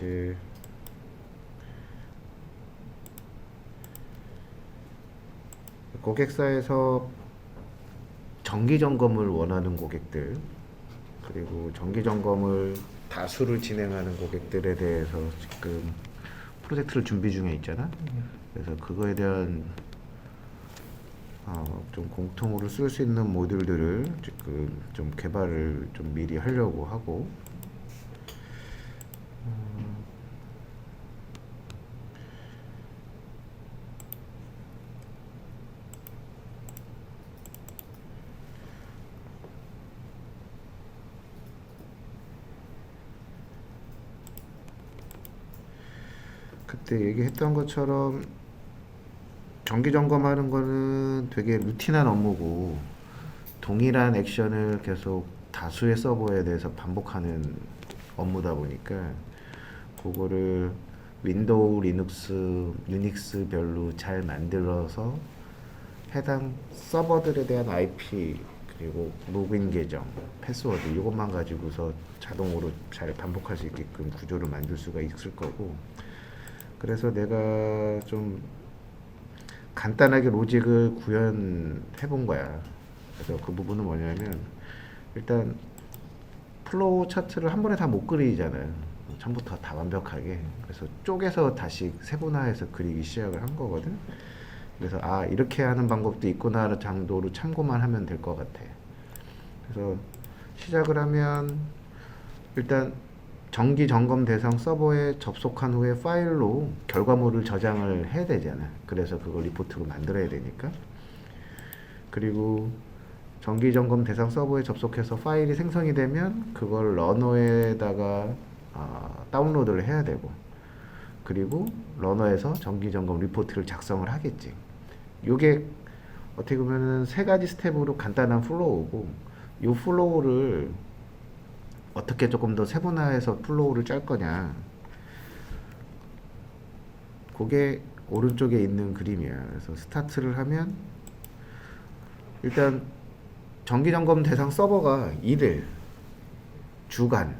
이제 고객사에서 정기 점검을 원하는 고객들, 그리고 정기 점검을 다수를 진행하는 고객들에 대해서 지금 프로젝트를 준비 중에 있잖아. 그래서 그거에 대한 좀 공통으로 쓸 수 있는 모듈들을 지금 좀 개발을 좀 미리 하려고 하고, 그때 얘기했던 것처럼 정기 점검하는 거는 되게 루틴한 업무고, 동일한 액션을 계속 다수의 서버에 대해서 반복하는 업무다 보니까 그거를 윈도우, 리눅스, 유닉스별로 잘 만들어서 해당 서버들에 대한 IP, 그리고 로그인 계정, 패스워드 이것만 가지고서 자동으로 잘 반복할 수 있게끔 구조를 만들 수가 있을 거고, 그래서 내가 좀 간단하게 로직을 구현해 본 거야. 그래서 그 부분은 뭐냐면, 일단 플로우 차트를 한 번에 다 못 그리잖아요. 처음부터 다 완벽하게. 그래서 쪼개서 다시 세분화해서 그리기 시작을 한 거거든. 그래서 이렇게 하는 방법도 있구나 정도로 참고만 하면 될 것 같아. 그래서 시작을 하면 일단 정기 점검 대상 서버에 접속한 후에 파일로 결과물을 저장을 해야 되잖아. 그래서 그걸 리포트로 만들어야 되니까. 그리고 정기 점검 대상 서버에 접속해서 파일이 생성이 되면 그걸 러너에다가 다운로드를 해야 되고, 그리고 러너에서 정기 점검 리포트를 작성을 하겠지. 요게 어떻게 보면은 세 가지 스텝으로 간단한 플로우고, 요 플로우를 어떻게 조금 더 세분화해서 플로우를 짤 거냐, 그게 오른쪽에 있는 그림이야. 그래서 스타트를 하면 일단 정기 점검 대상 서버가 일일, 주간,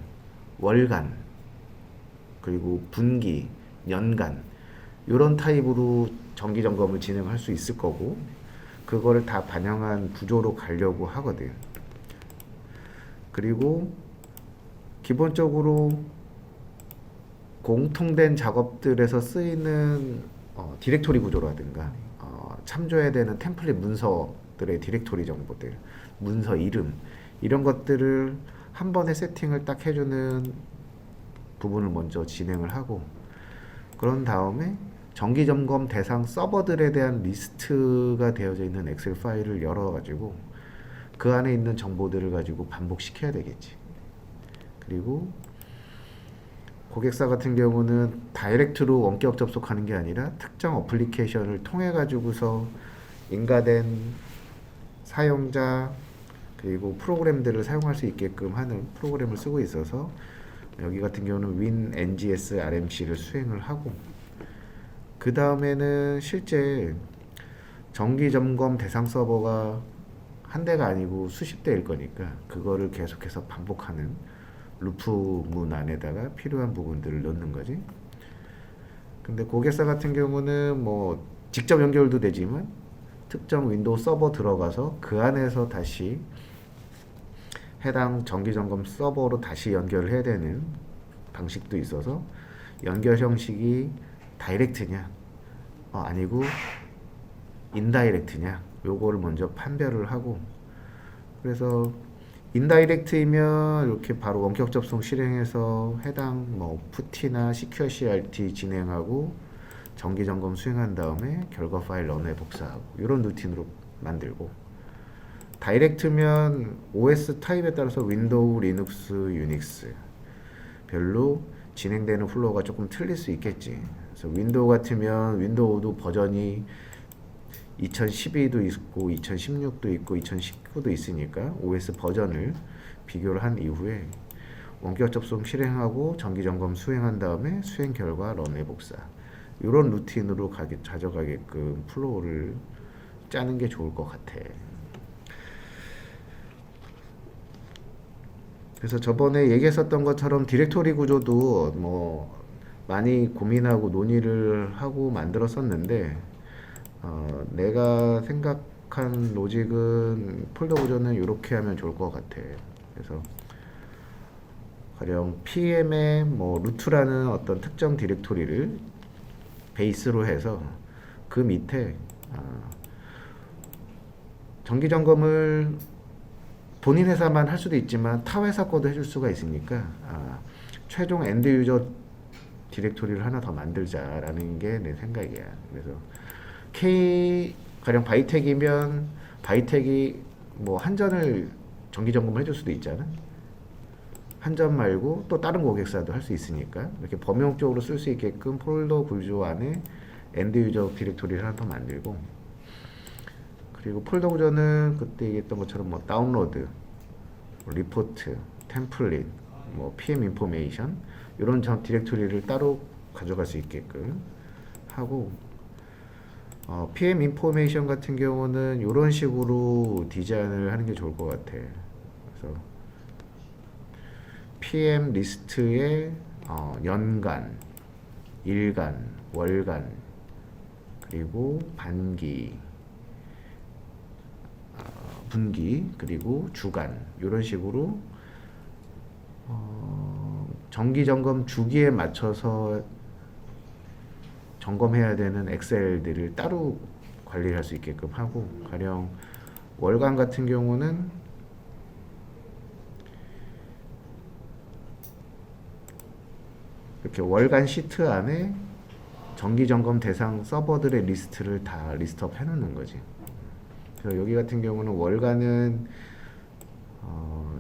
월간, 그리고 분기, 연간 이런 타입으로 정기 점검을 진행할 수 있을 거고, 그거를 다 반영한 구조로 가려고 하거든. 그리고 기본적으로 공통된 작업들에서 쓰이는 디렉토리 구조라든가 참조해야 되는 템플릿 문서들의 디렉토리 정보들, 문서 이름, 이런 것들을 한 번에 세팅을 딱 해주는 부분을 먼저 진행을 하고, 그런 다음에 정기 점검 대상 서버들에 대한 리스트가 되어져 있는 엑셀 파일을 열어가지고 그 안에 있는 정보들을 가지고 반복시켜야 되겠지. 그리고 고객사 같은 경우는 다이렉트로 원격 접속하는 게 아니라 특정 어플리케이션을 통해 가지고서 인가된 사용자, 그리고 프로그램들을 사용할 수 있게끔 하는 프로그램을 쓰고 있어서, 여기 같은 경우는 WinNGS RMC를 수행을 하고, 그 다음에는 실제 정기 점검 대상 서버가 한 대가 아니고 수십 대일 거니까 그거를 계속해서 반복하는 루프문 안에다가 필요한 부분들을 넣는 거지. 근데 고객사 같은 경우는 뭐 직접 연결도 되지만 특정 윈도우 서버 들어가서 그 안에서 다시 해당 정기 점검 서버로 다시 연결을 해야 되는 방식도 있어서, 연결 형식이 다이렉트냐 아니고 인다이렉트냐, 요거를 먼저 판별을 하고, 그래서 인다이렉트이면 이렇게 바로 원격 접속 실행해서 해당 뭐 푸티나 시큐어 CRT 진행하고 정기 점검 수행한 다음에 결과 파일 런에 복사하고, 이런 루틴으로 만들고, 다이렉트면 OS 타입에 따라서 윈도우, 리눅스, 유닉스 별로 진행되는 플로우가 조금 틀릴 수 있겠지. 그래서 윈도우 같으면 윈도우도 버전이 2012도 있고 2016도 있고 2019도 있으니까 OS 버전을 비교를 한 이후에 원격 접속 실행하고 정기 점검 수행한 다음에 수행 결과 런에 복사, 이런 루틴으로 가져가게끔 플로우를 짜는 게 좋을 것 같아. 그래서 저번에 얘기했었던 것처럼 디렉토리 구조도 뭐 많이 고민하고 논의를 하고 만들었었는데 내가 생각한 로직은 폴더 보존은 이렇게 하면 좋을 것 같아. 그래서 가령 PM의 뭐 루트라는 어떤 특정 디렉토리를 베이스로 해서 그 밑에 정기 점검을 본인 회사만 할 수도 있지만 타 회사 거도 해줄 수가 있으니까 최종 엔드 유저 디렉토리를 하나 더 만들자라는 게 내 생각이야. 그래서 K 가령 바이텍이면 바이텍이 뭐 한전을 정기 점검을 해줄 수도 있잖아. 한전 말고 또 다른 고객사도 할 수 있으니까 이렇게 범용적으로 쓸 수 있게끔 폴더 구조 안에 엔드 유저 디렉토리를 하나 더 만들고, 그리고 폴더 구조는 그때 얘기했던 것처럼 뭐 다운로드, 리포트, 템플릿, 뭐 PM 인포메이션 이런 디렉토리를 따로 가져갈 수 있게끔 하고, PM 인포메이션 같은 경우는 이런 식으로 디자인을 하는 게 좋을 것 같아. 그래서 PM 리스트에 연간, 일간, 월간, 그리고 반기, 분기, 그리고 주간 이런 식으로 정기 점검 주기에 맞춰서 점검해야 되는 엑셀들을 따로 관리할 수 있게끔 하고, 가령 월간 같은 경우는 이렇게 월간 시트 안에 정기 점검 대상 서버들의 리스트를 다 리스트업 해놓는 거지. 그래서 여기 같은 경우는 월간은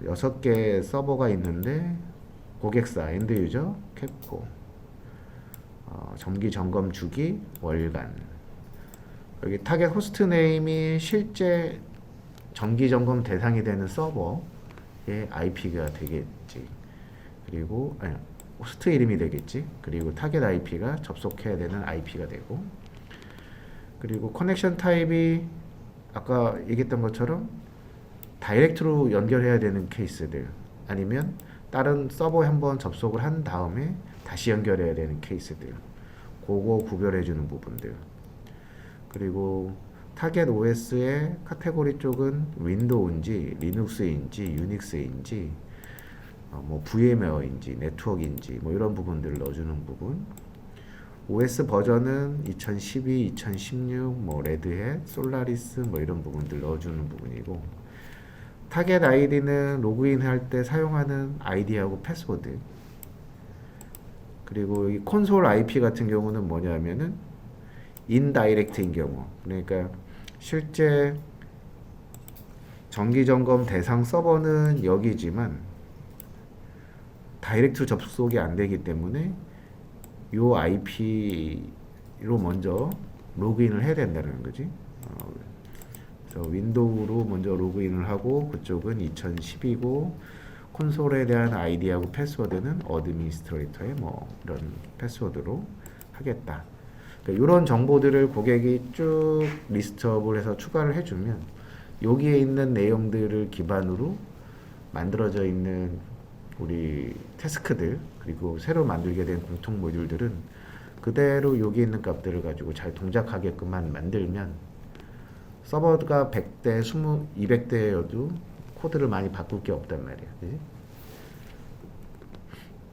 6개 서버가 있는데 고객사, 엔드유저, 캡코, 정기 점검 주기, 월간. 여기 타겟 호스트 네임이 실제 정기 점검 대상이 되는 서버의 IP가 되겠지. 그리고 호스트 이름이 되겠지. 그리고 타겟 IP가 접속해야 되는 IP가 되고, 그리고 커넥션 타입이 아까 얘기했던 것처럼 다이렉트로 연결해야 되는 케이스들, 아니면 다른 서버에 한번 접속을 한 다음에 다시 연결해야 되는 케이스들, 그거 구별해 주는 부분들. 그리고 타겟 OS의 카테고리 쪽은 윈도우인지 리눅스인지 유닉스인지 뭐 VMware인지 네트워크인지 뭐 이런 부분들을 넣어주는 부분. OS 버전은 2012, 2016, 뭐 레드햇, 솔라리스 뭐 이런 부분들 넣어주는 부분이고, 타겟 아이디는 로그인 할 때 사용하는 아이디하고 패스워드. 그리고 이 콘솔 IP 같은 경우는 뭐냐면은 인다이렉트인 경우, 그러니까 실제 정기 점검 대상 서버는 여기지만 다이렉트 접속이 안 되기 때문에 요 IP로 먼저 로그인을 해야 된다는 거지. 그래서 윈도우로 먼저 로그인을 하고, 그쪽은 2010이고 콘솔에 대한 아이디하고 패스워드는 어드미니스트레이터의 뭐 이런 패스워드로 하겠다. 그러니까 이런 정보들을 고객이 쭉 리스트업을 해서 추가를 해주면 여기에 있는 내용들을 기반으로 만들어져 있는 우리 태스크들, 그리고 새로 만들게 된 공통 모듈들은 그대로 여기 있는 값들을 가지고 잘 동작하게끔만 만들면 서버가 100대, 200대여도 코드를 많이 바꿀 게 없단 말이야. 그치?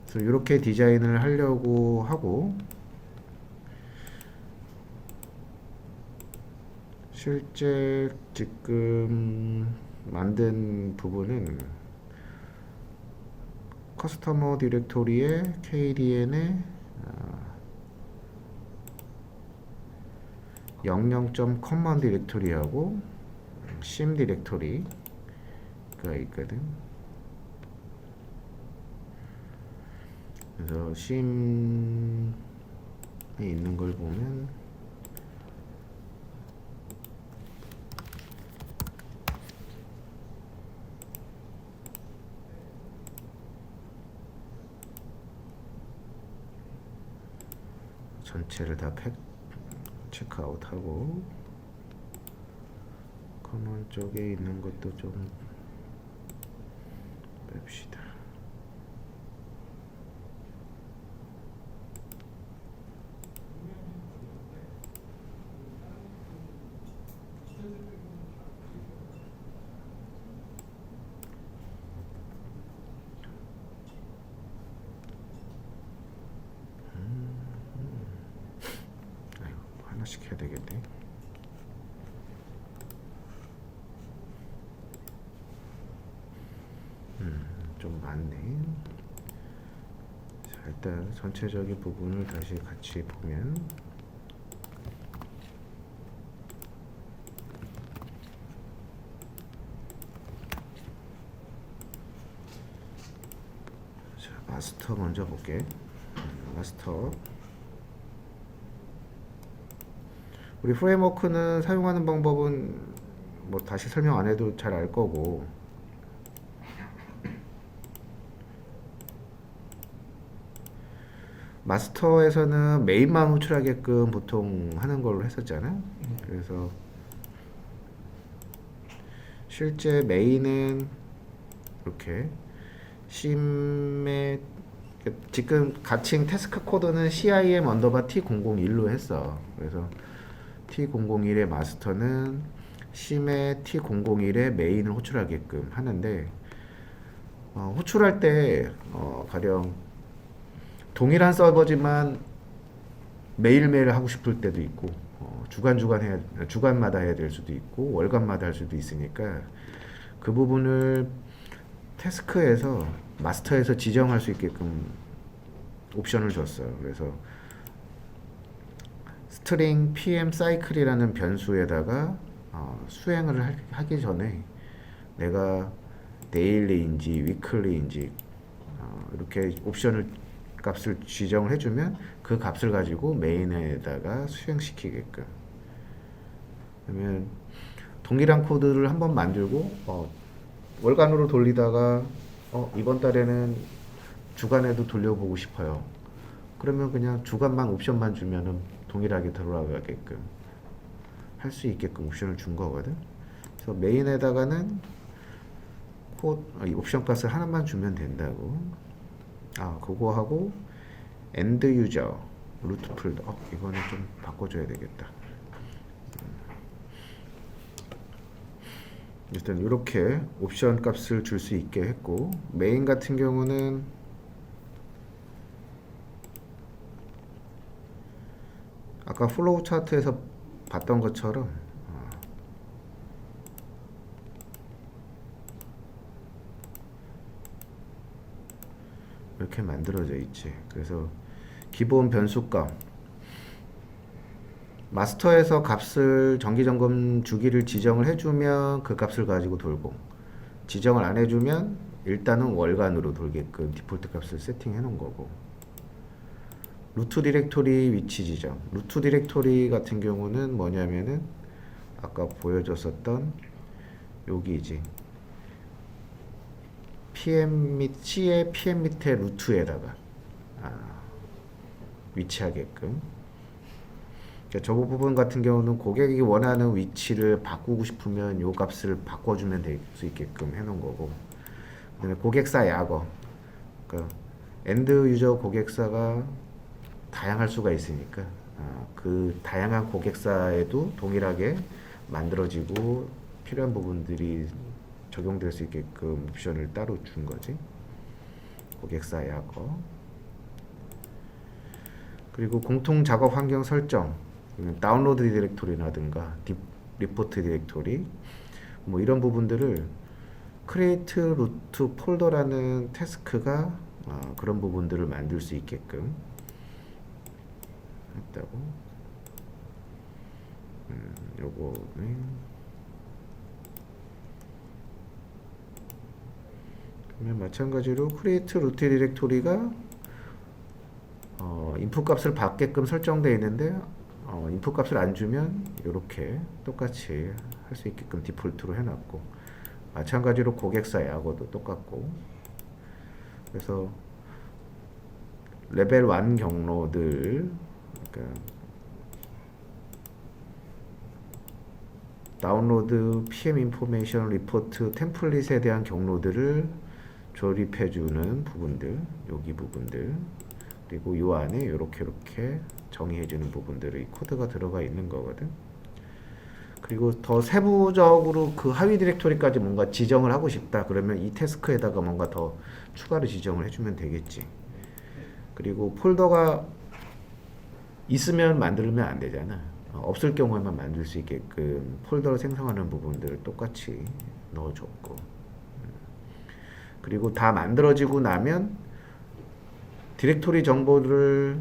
그래서 이렇게 디자인을 하려고 하고, 실제 지금 만든 부분은 커스터머 디렉토리에 KDN에 00.common 디렉토리하고 심 디렉토리가 있거든. 그래서 심에 있는 걸 보면 전체를 다 체크아웃하고, 커먼 쪽에 있는 것도 좀 뺍시다. 시켜야 되겠네. 좀 많네. 자, 일단 전체적인 부분을 다시 같이 보면 자, 마스터 먼저 볼게. 마스터 우리 프레임워크는 사용하는 방법은 뭐 다시 설명 안 해도 잘 알 거고, 마스터에서는 메인만 호출하게끔 보통 하는 걸로 했었잖아. 그래서 실제 메인은 이렇게 심에 지금 갇힌 태스크 코드는 CIM 언더바 T001로 했어. 그래서 T001의 마스터는 심의 T001의 메인을 호출하게끔 하는데, 호출할 때 가령 동일한 서버지만 매일매일 하고 싶을 때도 있고, 주간마다 해야 될 수도 있고, 월간마다 할 수도 있으니까 그 부분을 태스크에서 마스터에서 지정할 수 있게끔 옵션을 줬어요. 그래서 스트링 pm 사이클이라는 변수에다가 수행을 하기 전에 내가 데일리인지 위클리인지 이렇게 옵션을 값을 지정을 해주면 그 값을 가지고 메인에다가 수행시키게끔. 그러면 동일한 코드를 한번 만들고 월간으로 돌리다가 이번 달에는 주간에도 돌려보고 싶어요. 그러면 그냥 주간만 옵션만 주면은 동일하게 돌아가게끔 할 수 있게끔 옵션을 준 거거든. 그래서 메인에다가는 이 옵션 값을 하나만 주면 된다고. 그거 하고 end user 루트 폴더 이거는 좀 바꿔줘야 되겠다. 일단 이렇게 옵션 값을 줄 수 있게 했고, 메인 같은 경우는 아까 플로우 차트에서 봤던 것처럼 이렇게 만들어져 있지. 그래서 기본 변수값 마스터에서 값을 정기점검 주기를 지정을 해주면 그 값을 가지고 돌고, 지정을 안 해주면 일단은 월간으로 돌게끔 디폴트 값을 세팅해 놓은 거고, 루트 디렉토리 위치 지정. 루트 디렉토리 같은 경우는 뭐냐면은 아까 보여줬었던 여기지. PM 및 C의 PM 밑에 루트에다가 위치하게끔. 그러니까 저 부분 같은 경우는 고객이 원하는 위치를 바꾸고 싶으면 요 값을 바꿔주면 될 수 있게끔 해놓은 거고, 그다음에 고객사 약어. 그러니까 엔드 유저 고객사가 다양할 수가 있으니까 그 다양한 고객사에도 동일하게 만들어지고 필요한 부분들이 적용될 수 있게끔 옵션을 따로 준 거지. 고객사 약어. 그리고 공통 작업 환경 설정, 다운로드 디렉토리라든가 리포트 디렉토리, 뭐 이런 부분들을 create root 폴더라는 태스크가 그런 부분들을 만들 수 있게끔 했다고. 요거는 그러면 마찬가지로 create root 디렉토리가 인풋 값을 받게끔 설정되어 있는데 인풋 값을 안 주면 이렇게 똑같이 할 수 있게끔 디폴트로 해놨고, 마찬가지로 고객사 약어도 똑같고. 그래서 레벨 1 경로들, 그러니까 다운로드 PM 인포메이션 리포트 템플릿에 대한 경로들을 조립해주는 부분들, 여기 부분들, 그리고 이 안에 이렇게 정의해주는 부분들이 코드가 들어가 있는 거거든. 그리고 더 세부적으로 그 하위 디렉토리까지 뭔가 지정을 하고 싶다 그러면 이 태스크에다가 뭔가 더 추가로 지정을 해주면 되겠지. 그리고 폴더가 있으면 만들면 안 되잖아. 없을 경우에만 만들 수 있게끔 폴더를 생성하는 부분들을 똑같이 넣어줬고, 그리고 다 만들어지고 나면 디렉토리 정보를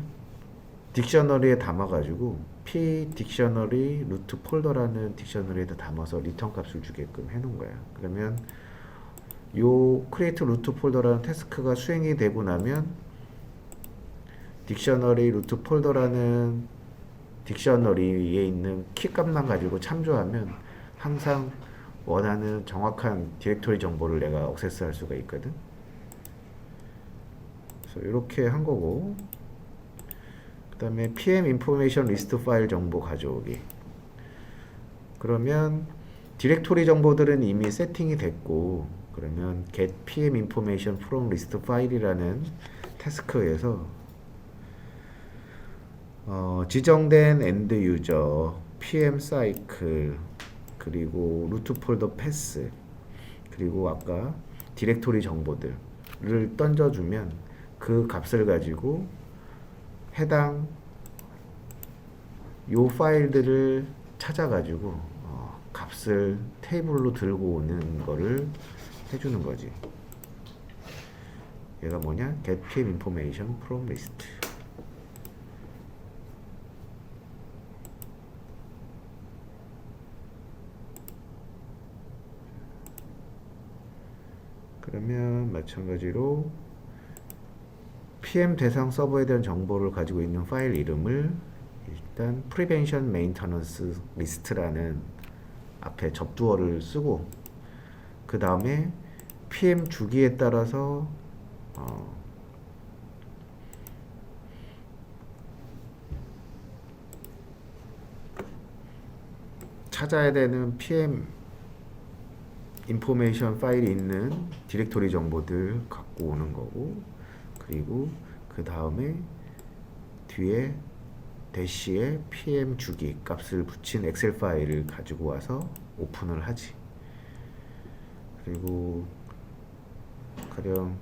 딕셔너리에 담아가지고 p 딕셔너리 루트 폴더라는 딕셔너리에다 담아서 리턴 값을 주게끔 해놓은 거야. 그러면 요 create 루트 폴더라는 태스크가 수행이 되고 나면 딕셔너리 루트 폴더라는 딕셔너리에 있는 키 값만 가지고 참조하면 항상 원하는 정확한 디렉토리 정보를 내가 액세스할 수가 있거든. 그래서 이렇게 한 거고, 그 다음에 pm information list 파일 정보 가져오기. 그러면 디렉토리 정보들은 이미 세팅이 됐고, 그러면 get pm information from list file이라는 태스크에서 지정된 end user, pm 사이클, 그리고 루트 폴더 패스, 그리고 아까 디렉토리 정보들을 던져주면 그 값을 가지고 해당 요 파일들을 찾아가지고 값을 테이블로 들고 오는 거를 해주는 거지. 얘가 뭐냐? get pm information from list. 그러면 마찬가지로 PM 대상 서버에 대한 정보를 가지고 있는 파일 이름을 일단 prevention maintenance list라는 앞에 접두어를 쓰고, 그 다음에 PM 주기에 따라서 찾아야 되는 PM 인포메이션 파일이 있는 디렉토리 정보들 갖고 오는 거고, 그리고 그 다음에 뒤에 대시에 pm 주기 값을 붙인 엑셀 파일을 가지고 와서 오픈을 하지. 그리고 가령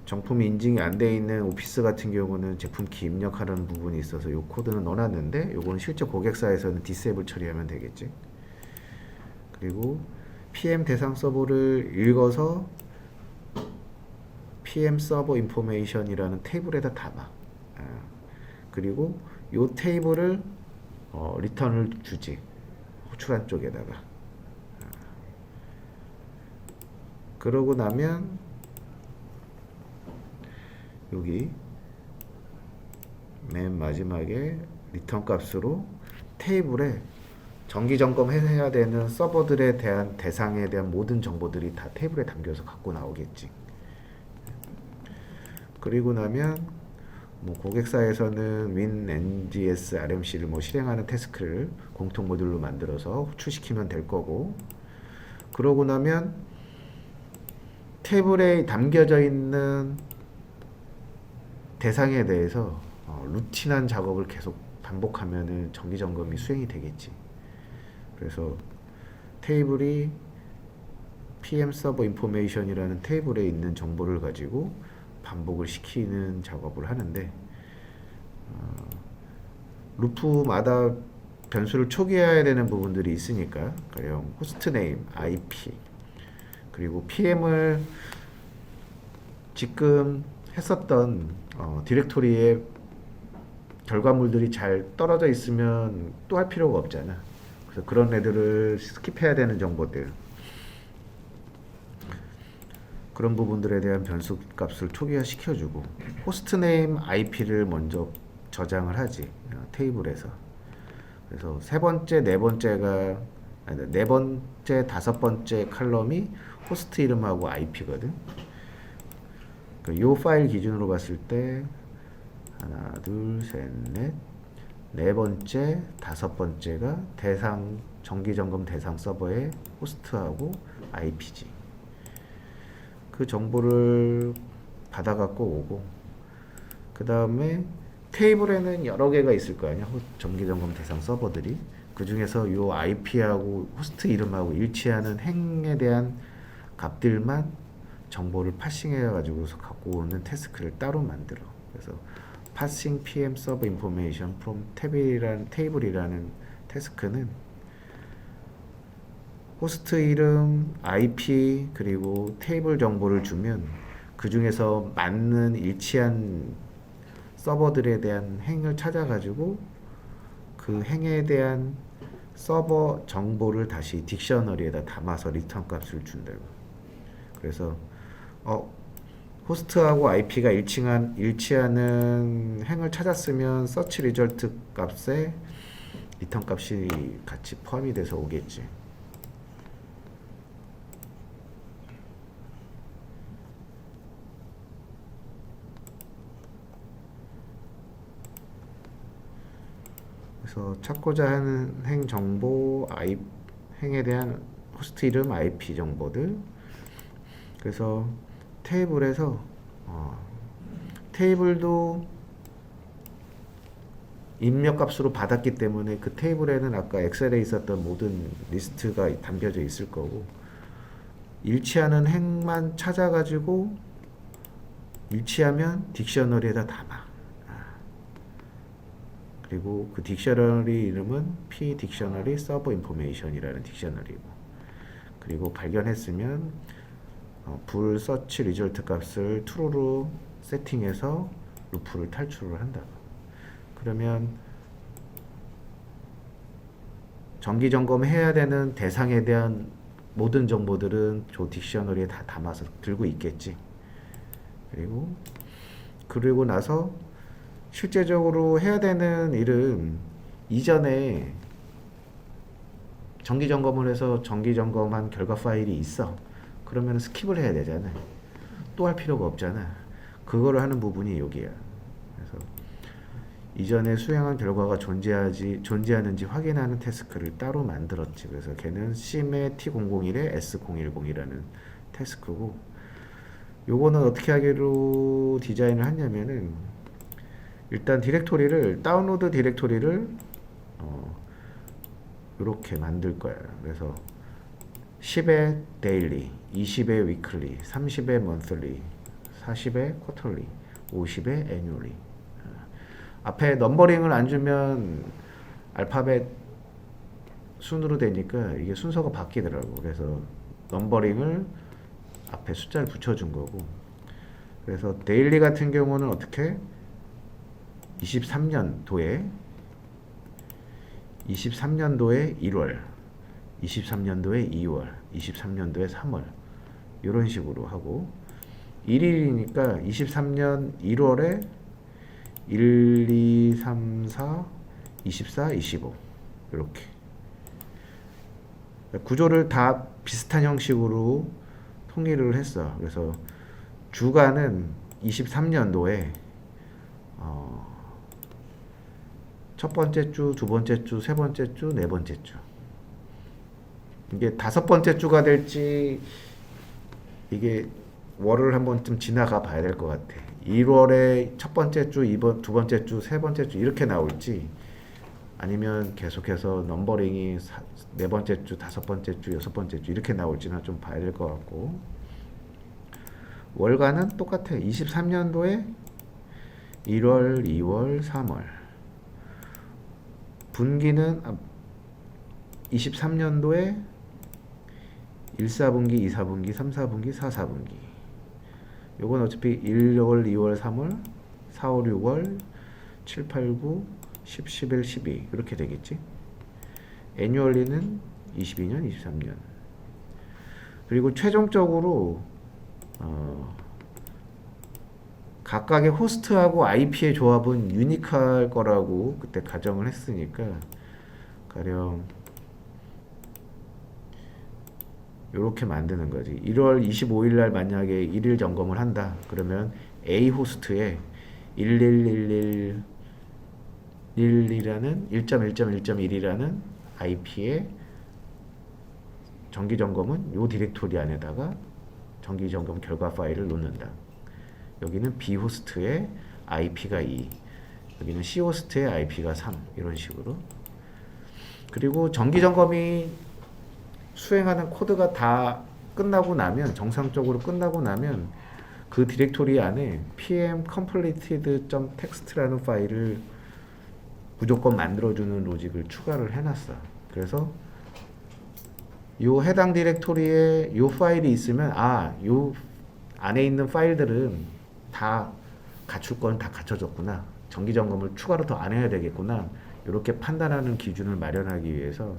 정품이 인증이 안 돼 있는 오피스 같은 경우는 제품 키 입력하는 부분이 있어서 요 코드는 넣어놨는데 요거는 실제 고객사에서는 디세이블 처리하면 되겠지. 그리고 PM 대상 서버를 읽어서 PM 서버 인포메이션이라는 테이블에다 담아. 그리고 요 테이블을 리턴을 주지. 호출한 쪽에다가. 그러고 나면 여기 맨 마지막에 리턴 값으로 테이블에 정기 점검해야 되는 서버들에 대한 대상에 대한 모든 정보들이 다 테이블에 담겨서 갖고 나오겠지. 그리고 나면 뭐 고객사에서는 WinNGS RMC를 뭐 실행하는 태스크를 공통 모듈로 만들어서 호출시키면 될 거고, 그러고 나면 테이블에 담겨져 있는 대상에 대해서 루틴한 작업을 계속 반복하면은 정기 점검이 수행이 되겠지. 그래서 테이블이 PM 서버 인포메이션이라는 테이블에 있는 정보를 가지고 반복을 시키는 작업을 하는데, 루프마다 변수를 초기화해야 되는 부분들이 있으니까, 가령 호스트 네임, IP, 그리고 PM을 지금 했었던 디렉토리에 결과물들이 잘 떨어져 있으면 또 할 필요가 없잖아. 그래서 그런 애들을 스킵해야 되는 정보들, 그런 부분들에 대한 변수 값을 초기화 시켜주고, 호스트 네임 IP를 먼저 저장을 하지, 테이블에서. 그래서 세 번째, 네 번째가 아니, 네 번째, 다섯 번째 칼럼이 호스트 이름하고 IP거든. 이 파일 기준으로 봤을 때 하나, 둘, 셋, 넷, 네 번째, 다섯 번째가 대상 정기 점검 대상 서버의 호스트하고 IP지. 그 정보를 받아갖고 오고, 그 다음에 테이블에는 여러 개가 있을 거 아니야, 정기 점검 대상 서버들이. 그 중에서 이 IP하고 호스트 이름하고 일치하는 행에 대한 값들만 정보를 파싱해 가지고서 갖고 오는 태스크를 따로 만들어. 그래서 passing PM server information from table이라는 태스크는 호스트 이름, IP 그리고 테이블 정보를 주면 그 중에서 맞는 일치한 서버들에 대한 행을 찾아가지고 그 행에 대한 서버 정보를 다시 딕셔너리에다 담아서 리턴 값을 준다고. 그래서 호스트하고 IP가 일치하는 행을 찾았으면 서치 리절트 값에 리턴 값이 같이 포함이 돼서 오겠지. 그래서 찾고자 하는 행 정보, 행에 대한 호스트 이름, IP 정보들. 그래서 테이블에서 테이블도 입력 값으로 받았기 때문에 그 테이블에는 아까 엑셀에 있었던 모든 리스트가 담겨져 있을 거고, 일치하는 행만 찾아가지고 일치하면 딕셔너리에다 담아. 그리고 그 딕셔너리 이름은 p 딕셔너리 서버 인포메이션이라는 딕셔너리고, 그리고 발견했으면 불 서치 리절트 값을 true로 세팅해서 루프를 탈출을 한다. 그러면 정기 점검해야 되는 대상에 대한 모든 정보들은 저 딕셔너리에 다 담아서 들고 있겠지. 그리고 나서 실제적으로 해야 되는 일은 이전에 정기 점검을 해서 정기 점검한 결과 파일이 있어. 그러면 스킵을 해야 되잖아. 또 할 필요가 없잖아. 그거를 하는 부분이 여기야. 그래서 이전에 수행한 결과가 존재하는지 확인하는 태스크를 따로 만들었지. 그래서 걔는 심의 T001에 S010이라는 태스크고, 요거는 어떻게 하기로 디자인을 했냐면은, 일단 다운로드 디렉토리를 이렇게 만들 거야. 그래서 10에 데일리, 20에 위클리, 30에 monthly, 40에 quarterly, 50에 annually. 앞에 넘버링을 안 주면 알파벳 순으로 되니까 이게 순서가 바뀌더라고. 그래서 넘버링을 앞에 숫자를 붙여준 거고, 그래서 데일리 같은 경우는 어떻게 23년도에 1월, 23년도에 2월, 23년도에 3월 이런 식으로 하고, 1일이니까 23년 1월에 1, 2, 3, 4, 24, 25 이렇게 구조를 다 비슷한 형식으로 통일을 했어. 그래서 주간은 23년도에 첫 번째 주, 두 번째 주, 세 번째 주, 네 번째 주. 이게 다섯 번째 주가 될지, 이게 월을 한번 좀 지나가 봐야 될 것 같아. 1월에 첫 번째 주, 두 번째 주, 세 번째 주 이렇게 나올지, 아니면 계속해서 넘버링이 네 번째 주, 다섯 번째 주, 여섯 번째 주 이렇게 나올지는 좀 봐야 될 것 같고, 월간은 똑같아. 23년도에 1월, 2월, 3월. 분기는 23년도에 1, 4분기, 2, 4분기, 3, 4분기, 4, 4분기. 요건 어차피 1월, 2월, 3월, 4, 5, 6월, 7, 8, 9, 10, 11, 12 이렇게 되겠지. 애뉴얼리는 22년, 23년. 그리고 최종적으로 각각의 호스트하고 IP의 조합은 유니크할 거라고 그때 가정을 했으니까, 가령 이렇게 만드는 거지. 1월 25일 날 만약에 1일 점검을 한다. 그러면 A 호스트에 1111이라는 1.1.1.1이라는 IP의 정기 점검은 요 디렉토리 안에다가 정기 점검 결과 파일을 놓는다. 여기는 B 호스트의 IP가 2, 여기는 C 호스트의 IP가 3 이런 식으로. 그리고 정기 점검이 수행하는 코드가 다 끝나고 나면, 정상적으로 끝나고 나면 그 디렉토리 안에 pm completed.txt라는 파일을 무조건 만들어주는 로직을 추가를 해놨어. 그래서 요 해당 디렉토리에 요 파일이 있으면 요 안에 있는 파일들은 다 갖출 건 다 갖춰졌구나. 정기 점검을 추가로 더 안 해야 되겠구나. 이렇게 판단하는 기준을 마련하기 위해서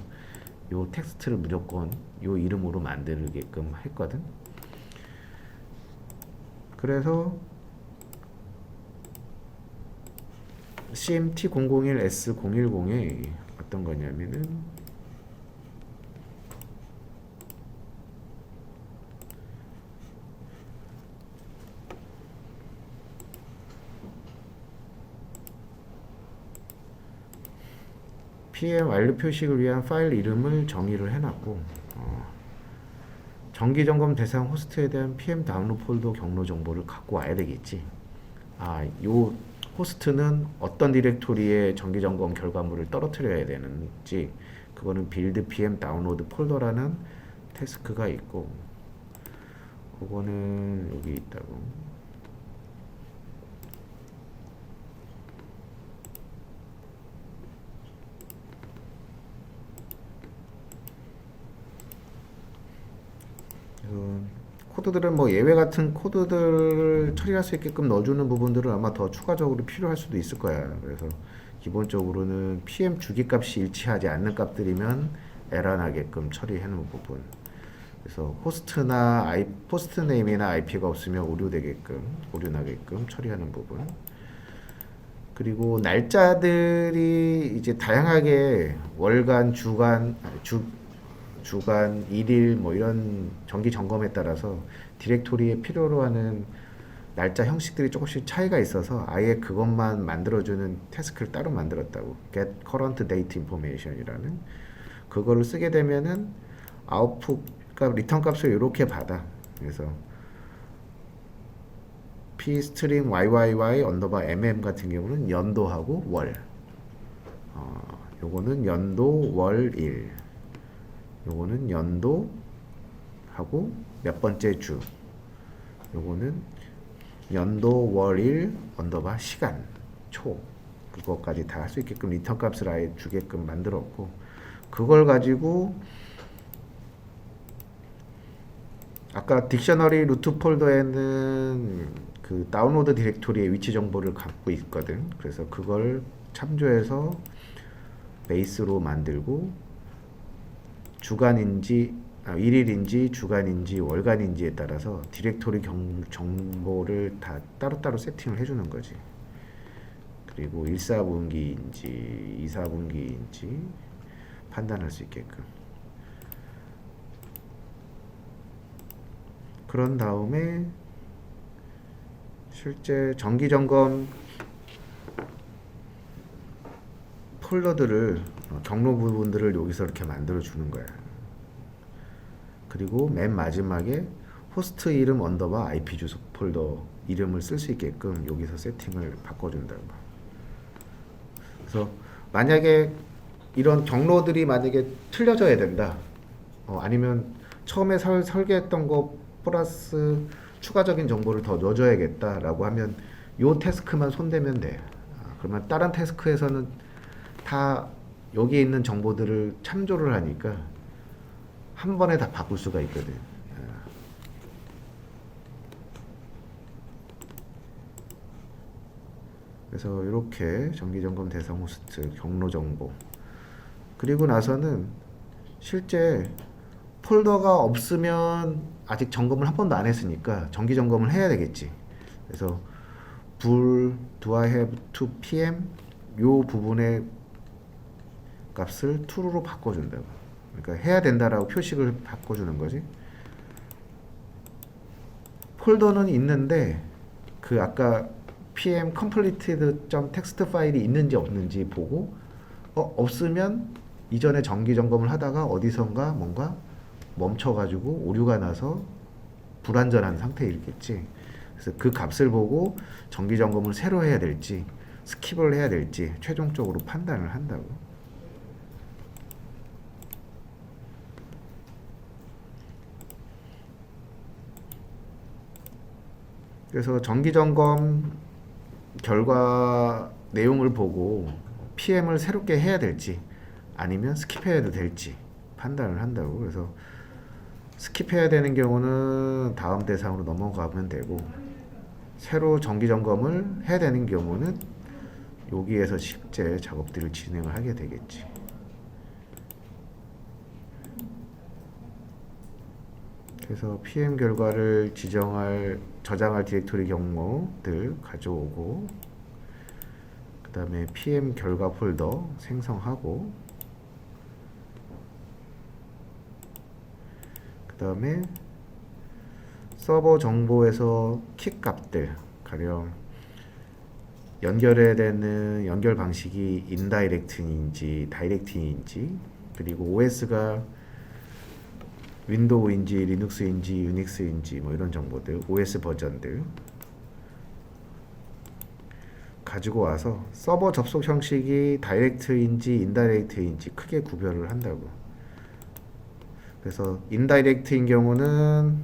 요 텍스트를 무조건 요 이름으로 만들게끔 했거든. 그래서 CMT001S010에 어떤 거냐면은 PM 완료 표식을 위한 파일 이름을 정의를 해놨고 정기점검 대상 호스트에 대한 PM 다운로드 폴더 경로 정보를 갖고 와야 되겠지. 요 호스트는 어떤 디렉토리에 정기점검 결과물을 떨어뜨려야 되는지 그거는 빌드 PM 다운로드 폴더라는 태스크가 있고 그거는 여기 있다고. 코드들은 뭐 예외 같은 코드들을 처리할 수 있게끔 넣어주는 부분들은 아마 더 추가적으로 필요할 수도 있을 거야. 그래서 기본적으로는 PM 주기값이 일치하지 않는 값들이면 에러 나게끔 처리하는 부분. 그래서 호스트 네임이나 IP가 없으면 오류 나게끔 처리하는 부분. 그리고 날짜들이 이제 다양하게 월간, 주간, 일일 뭐 이런 정기 점검에 따라서 디렉토리에 필요로 하는 날짜 형식들이 조금씩 차이가 있어서 아예 그것만 만들어주는 태스크를 따로 만들었다고. Get Current Date Information이라는 그거를 쓰게 되면은 아웃풋 값, 리턴 값을 이렇게 받아. 그래서 p string yyyy _mm 같은 경우는 연도하고 월. 요거는 연도 월일. 요거는 연도 하고 몇 번째 주. 요거는 연도 월일 _ 시간 초. 그것까지 다 할 수 있게끔 리턴 값을 아예 주게끔 만들었고 그걸 가지고 아까 딕셔너리 루트 폴더에는 그 다운로드 디렉토리의 위치 정보를 갖고 있거든. 그래서 그걸 참조해서 베이스로 만들고 일일인지 주간인지 월간인지에 따라서 디렉토리 정보를 다 따로따로 세팅을 해주는 거지. 그리고 1사분기인지 2사분기인지 판단할 수 있게끔. 그런 다음에 실제 정기점검 폴더들을 경로 부분들을 여기서 이렇게 만들어 주는 거야. 그리고 맨 마지막에 호스트 이름 _ IP 주소 폴더 이름을 쓸 수 있게끔 여기서 세팅을 바꿔준다고. 그래서 만약에 이런 경로들이 만약에 틀려져야 된다. 아니면 처음에 설계했던 거 플러스 추가적인 정보를 더 넣어줘야겠다라고 하면 요 태스크만 손대면 돼. 그러면 다른 태스크에서는 다 여기에 있는 정보들을 참조를 하니까 한 번에 다 바꿀 수가 있거든. 그래서 이렇게 정기점검 대상 호스트 경로 정보 그리고 나서는 실제 폴더가 없으면 아직 점검을 한 번도 안 했으니까 정기 점검을 해야 되겠지. 그래서 do I have to PM 요 부분의 값을 true로 바꿔준다고. 그러니까 해야 된다라고 표식을 바꿔주는 거지. 폴더는 있는데 그 아까 pm completed.txt 파일이 있는지 없는지 보고 없으면 이전에 정기 점검을 하다가 어디선가 뭔가 멈춰가지고 오류가 나서 불완전한 상태이겠지. 그래서 그 값을 보고 정기 점검을 새로 해야 될지 스킵을 해야 될지 최종적으로 판단을 한다고. 그래서 정기 점검 결과 내용을 보고 PM을 새롭게 해야 될지 아니면 스킵해야 될지 판단을 한다고. 그래서 스킵해야 되는 경우는 다음 대상으로 넘어가면 되고, 새로 정기 점검을 해야 되는 경우는 여기에서 실제 작업들을 진행을 하게 되겠지. 그래서 PM 결과를 저장할 디렉토리 경로들 가져오고, 그 다음에 PM 결과 폴더 생성하고, 그 다음에 서버 정보에서 키 값들, 가령 연결해야 되는 연결 방식이 인다이렉트인지 다이렉트인지, 그리고 OS가 윈도우인지 리눅스인지 유닉스인지 뭐 이런 정보들, OS 버전들 가지고 와서 서버 접속 형식이 다이렉트인지 인다이렉트인지 크게 구별을 한다고. 그래서 인다이렉트인 경우는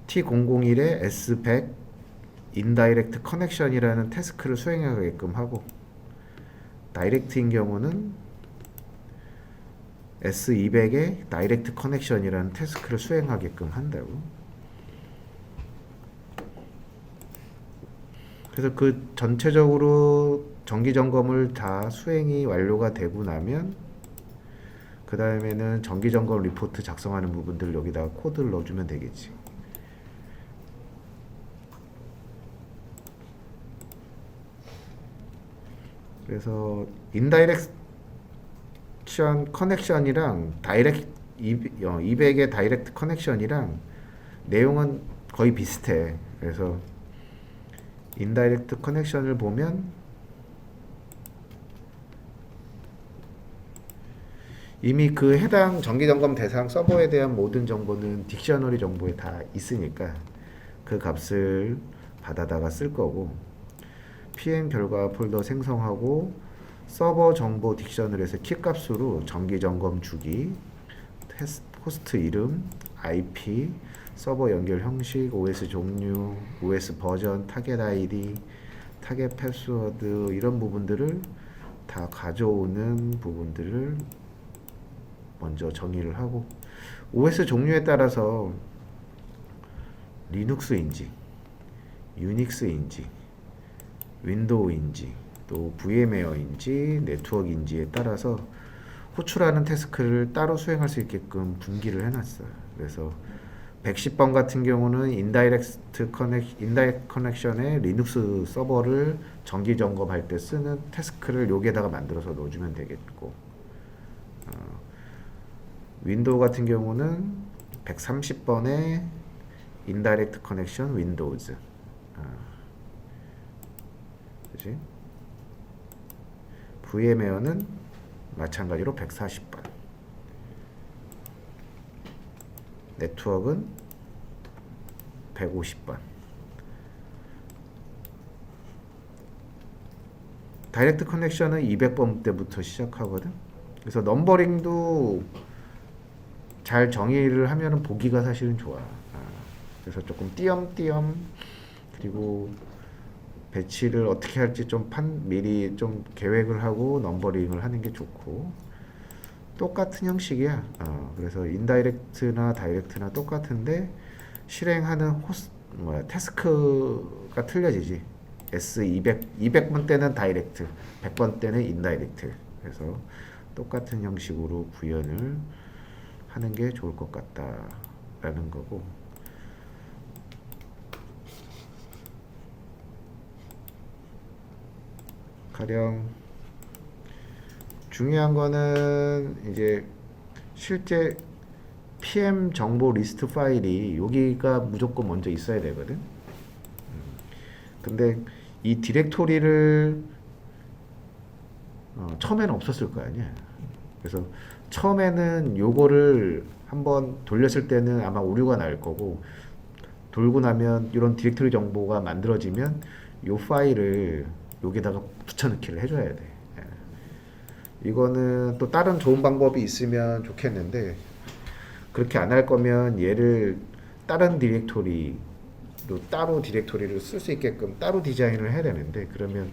T001에 S100 인다이렉트 커넥션이라는 태스크를 수행하게끔 하고, 다이렉트인 경우는 S200에 다이렉트 커넥션이라는 태스크를 수행하게끔 한다고. 그래서 그 전체적으로 정기 점검을 다 수행이 완료가 되고 나면 그 다음에는 정기 점검 리포트 작성하는 부분들 여기다가 코드를 넣어주면 되겠지. 그래서 인다이렉션 커넥션이랑 200의 다이렉트 커넥션이랑 내용은 거의 비슷해. 그래서 인다이렉트 커넥션을 보면 이미 그 해당 정기점검 대상 서버에 대한 모든 정보는 딕셔너리 정보에 다 있으니까 그 값을 받아다가 쓸 거고, PM 결과 폴더 생성하고 서버 정보 딕셔너리에서 키 값으로 정기점검 주기, 호스트 이름, IP, 서버 연결 형식, OS 종류, OS 버전, 타겟 ID, 타겟 패스워드 이런 부분들을 다 가져오는 부분들을 먼저 정의를 하고, OS 종류에 따라서 리눅스인지 유닉스인지 윈도우인지 또 VM웨어인지 네트워크인지에 따라서 호출하는 태스크를 따로 수행할 수 있게끔 분기를 해놨어요. 그래서 110번 같은 경우는 인다이렉트 커넥션에 리눅스 서버를 정기 점검할 때 쓰는 태스크를 여기에다가 만들어서 넣어주면 되겠고, 윈도우 같은 경우는 130번에 인다이렉트 커넥션 윈도우즈, 그치? VM웨어는 마찬가지로 140번, 네트워크는 150번, 다이렉트 커넥션은 200번 때부터 시작하거든. 그래서 넘버링도 잘 정의를 하면 보기가 사실은 좋아. 그래서 조금 띄엄띄엄, 그리고 배치를 어떻게 할지 좀 미리 좀 계획을 하고 넘버링을 하는 게 좋고, 똑같은 형식이야. 그래서 인다이렉트나 다이렉트나 똑같은데 실행하는 태스크가 틀려지지. S200, 200번 때는 다이렉트, 100번 때는 인다이렉트. 그래서 똑같은 형식으로 구현을 하는 게 좋을 것 같다라는 거고, 가령 중요한 거는 이제 실제 PM 정보 리스트 파일이 여기가 무조건 먼저 있어야 되거든. 근데 이 디렉토리를 처음에는 없었을 거 아니야. 그래서 처음에는 요거를 한번 돌렸을 때는 아마 오류가 날 거고, 돌고 나면 이런 디렉토리 정보가 만들어지면 요 파일을 여기다가 붙여넣기를 해줘야 돼. 이거는 또 다른 좋은 방법이 있으면 좋겠는데, 그렇게 안 할 거면 얘를 다른 디렉토리로 따로 디렉토리를 쓸 수 있게끔 따로 디자인을 해야 되는데, 그러면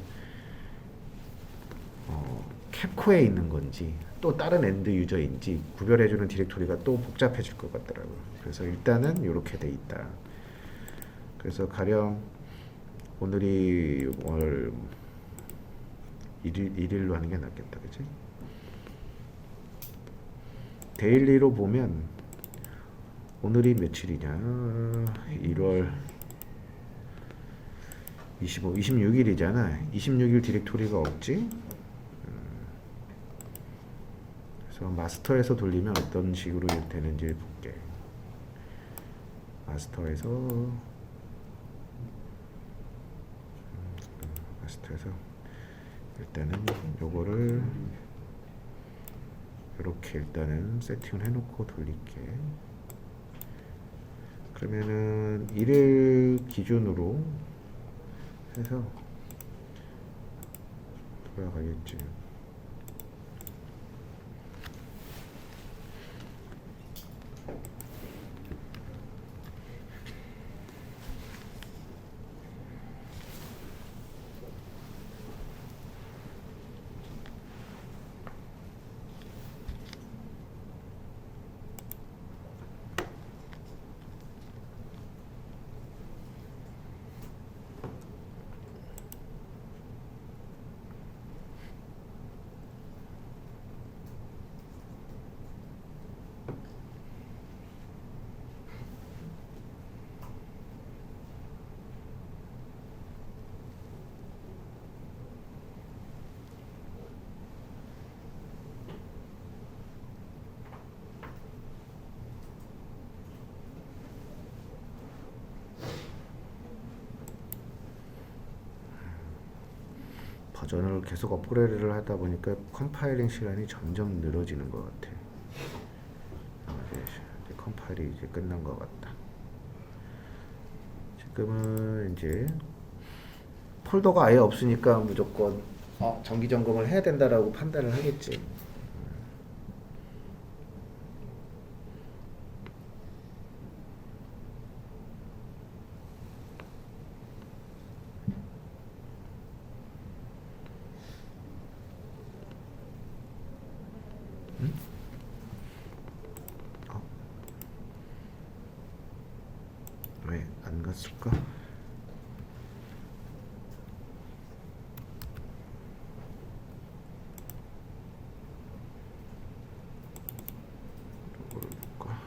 캡코에 있는 건지 또 다른 엔드 유저인지 구별해주는 디렉토리가 또 복잡해질 것 같더라고요. 그래서 일단은 이렇게 돼 있다. 그래서 가령 오늘이 월 1일로 하는 게 낫겠다, 그치? 데일리로 보면 오늘이 며칠이냐? 1월 26일이잖아. 26일 디렉토리가 없지? 그래서 마스터에서 돌리면 어떤 식으로 되는지 볼게. 마스터에서 일단은 요거를 이렇게 일단은 세팅을 해놓고 돌릴게. 그러면은 1일 기준으로 해서 돌아가겠지. 버전을 계속 업그레이드를 하다 보니까 컴파일링 시간이 점점 늘어지는 것 같아. 이제 컴파일이 이제 끝난 것 같다. 지금은 이제 폴더가 아예 없으니까 무조건 정기 점검을 해야 된다라고 판단을 하겠지. 왜 안 갔을까? 이거를 볼까?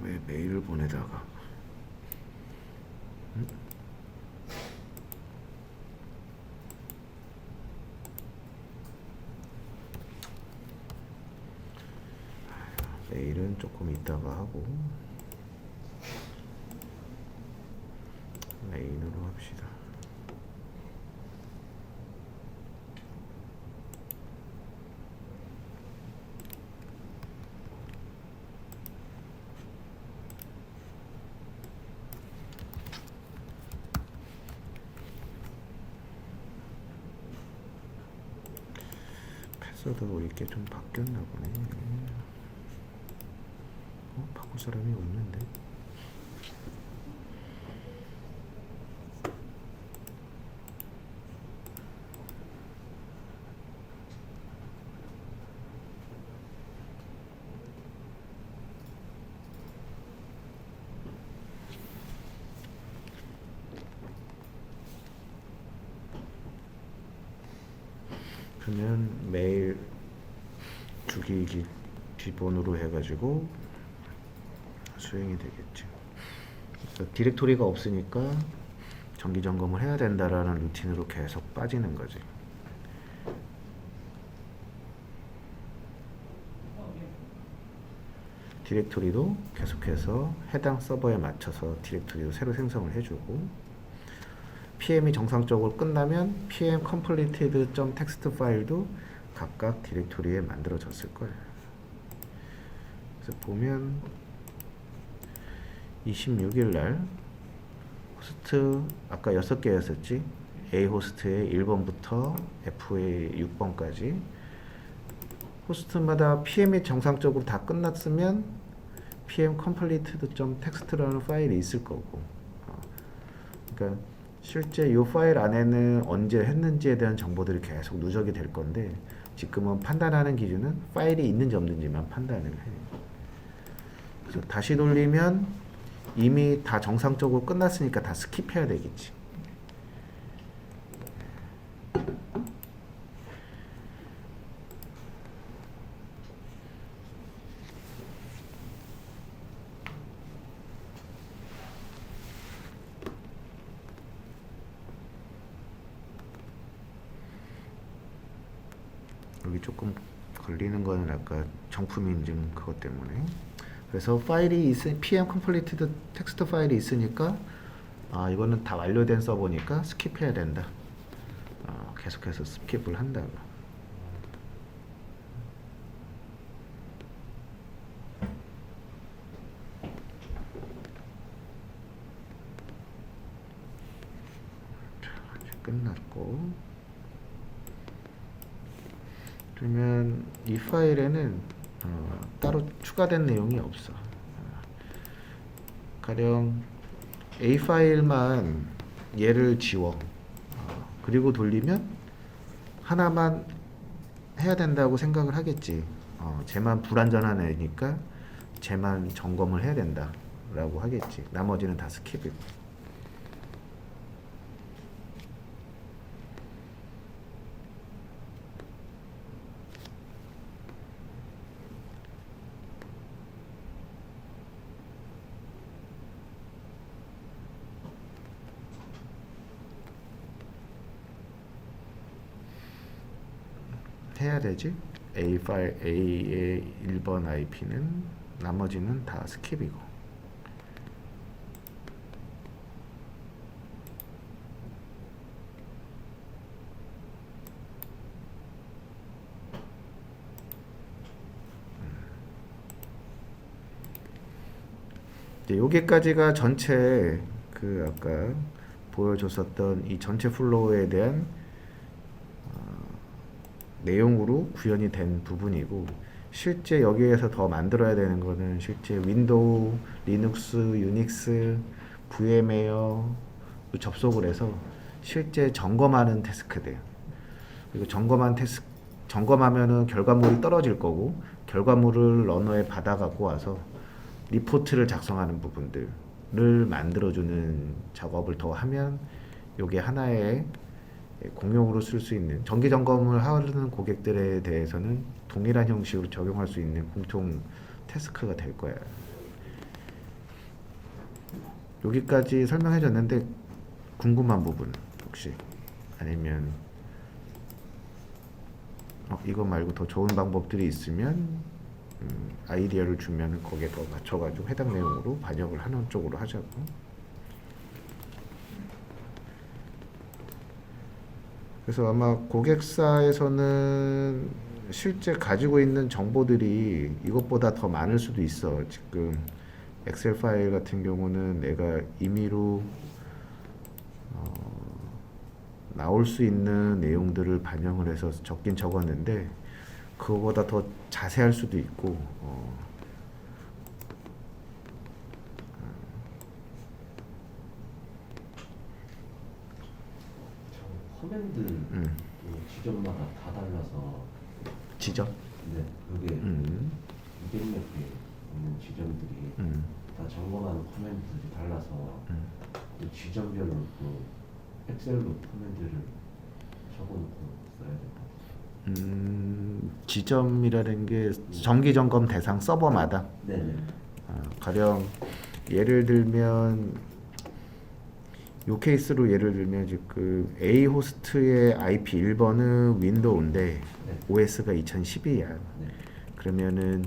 왜 메일을 보내다가 메일은 조금 이따가 하고 메인으로 합시다. 패스워드가 이게 좀 바뀌었나 보네. 바꿀 사람이 없는데. 그러면 메일 주기 기본으로 해가지고 수행이 되겠지. 그래서 디렉토리가 없으니까 정기 점검을 해야 된다라는 루틴으로 계속 빠지는 거지. 디렉토리도 계속해서 해당 서버에 맞춰서 디렉토리도 새로 생성을 해주고, PM이 정상적으로 끝나면 PM completed.txt 파일도 각각 디렉토리에 만들어졌을 거예요. 그래서 보면 26일 날 호스트 아까 6개였었지? A 호스트의 1번부터 F의 6번까지 호스트마다 PM이 정상적으로 다 끝났으면 pm completed.txt라는 파일이 있을 거고, 그러니까 실제 이 파일 안에는 언제 했는지에 대한 정보들이 계속 누적이 될 건데, 지금은 판단하는 기준은 파일이 있는지 없는지만 판단을 해요. 그래서 다시 돌리면 이미 다 정상적으로 끝났으니까 다 스킵해야 되겠지. 여기 조금 걸리는 거는 아까 정품 인증 그것 때문에. 그래서 파일이 pm completed 텍스트 파일이 있으니까 이거는 다 완료된 서버니까 스킵해야 된다. 계속해서 스킵을 한다고. 끝났고, 그러면 이 파일에는 따로 추가된 내용이 없어. 가령 A 파일만 얘를 지워. 그리고 돌리면 하나만 해야 된다고 생각을 하겠지. 쟤만 불완전한 애니까 쟤만 점검을 해야 된다 라고 하겠지. 나머지는 다 스킵이고. 해야 되지. A 파일 A의 1번 IP는 나머지는 다 스킵이고. 여기까지가 전체 그 아까 보여줬었던 이 전체 플로우에 대한 내용으로 구현이 된 부분이고, 실제 여기에서 더 만들어야 되는 거는 실제 윈도우, 리눅스, 유닉스, VM웨어 접속을 해서 실제 점검하는 태스크들. 그리고 점검하면은 결과물이 떨어질 거고, 결과물을 러너에 받아 갖고 와서 리포트를 작성하는 부분들을 만들어주는 작업을 더 하면 요게 하나의 공용으로 쓸 수 있는, 정기 점검을 하는 고객들에 대해서는 동일한 형식으로 적용할 수 있는 공통 태스크가 될 거야. 여기까지 설명해 줬는데 궁금한 부분 혹시, 아니면 이거 말고 더 좋은 방법들이 있으면 아이디어를 주면 거기에 더 맞춰가지고 해당 내용으로 반영을 하는 쪽으로 하자고. 그래서 아마 고객사에서는 실제 가지고 있는 정보들이 이것보다 더 많을 수도 있어. 지금 엑셀 파일 같은 경우는 내가 임의로 나올 수 있는 내용들을 반영을 해서 적긴 적었는데, 그거보다 더 자세할 수도 있고, 커맨드 그 지점마다 다 달라서. 지점? 네, 그게 200몇 개 있는 지점들이 다 점검하는 커맨드들이 달라서 그 지점별로 그 엑셀로 커맨드를 적어놓고 써야 될 것 같아요. 지점이라는 게 정기 점검 대상 서버마다. 네네. 가령 예를 들면 요 케이스로 예를 들면 지금 A 호스트의 IP 1번은 윈도우인데 네. OS가 2012야. 네. 그러면은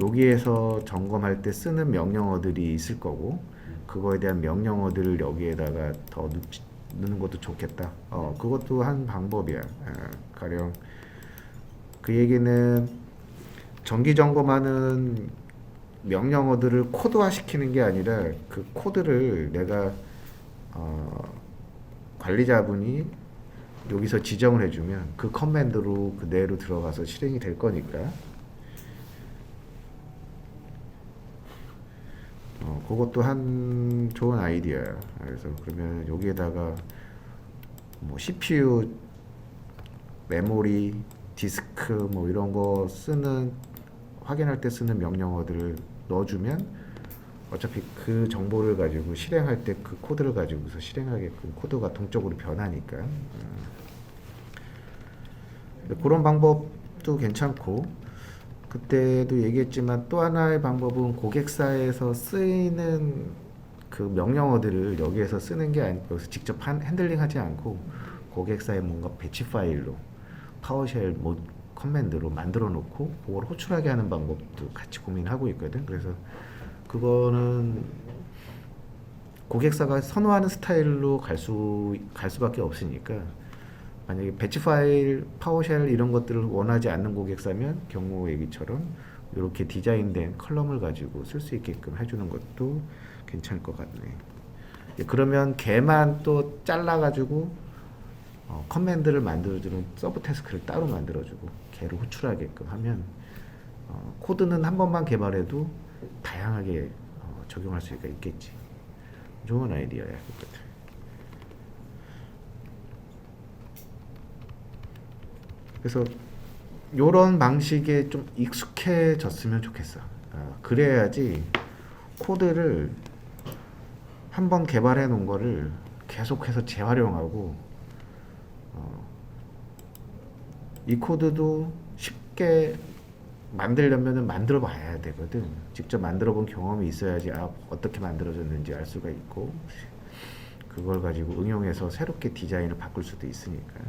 여기에서 점검할 때 쓰는 명령어들이 있을 거고, 그거에 대한 명령어들을 여기에다가 더 넣는 것도 좋겠다. 그것도 한 방법이야. 가령 그 얘기는 정기 점검하는 명령어들을 코드화 시키는 게 아니라 그 코드를 내가 관리자분이 여기서 지정을 해주면 그 커맨드로 그대로 들어가서 실행이 될 거니까 그것도 한 좋은 아이디어야. 그래서 그러면 여기에다가 뭐 CPU, 메모리, 디스크 뭐 이런 거 쓰는 확인할 때 쓰는 명령어들을 넣어주면 어차피 그 정보를 가지고 실행할 때 그 코드를 가지고서 실행하게끔 코드가 동적으로 변하니까 그런 방법도 괜찮고, 그때도 얘기했지만 또 하나의 방법은 고객사에서 쓰이는 그 명령어들을 여기에서 쓰는 게 아니고 여기서 직접 핸들링하지 않고 고객사에 뭔가 배치 파일로 파워쉘 뭐 커맨드로 만들어 놓고 그걸 호출하게 하는 방법도 같이 고민하고 있거든. 그래서 그거는 고객사가 선호하는 스타일로 갈 수밖에 없으니까, 만약에 배치 파일, 파워쉘 이런 것들을 원하지 않는 고객사면 경우 얘기처럼 이렇게 디자인된 컬럼을 가지고 쓸 수 있게끔 해주는 것도 괜찮을 것 같네. 그러면 걔만 또 잘라가지고 커맨드를 만들어주는 서브 태스크를 따로 만들어주고 걔를 호출하게끔 하면 코드는 한 번만 개발해도 다양하게 적용할 수가 있겠지. 좋은 아이디어야. 그래서 요런 방식에 좀 익숙해졌으면 좋겠어. 그래야지 코드를 한번 개발해 놓은 거를 계속해서 재활용하고 이 코드도 쉽게 만들려면은 만들어 봐야 되거든. 직접 만들어 본 경험이 있어야지 어떻게 만들어졌는지 알 수가 있고 그걸 가지고 응용해서 새롭게 디자인을 바꿀 수도 있으니까.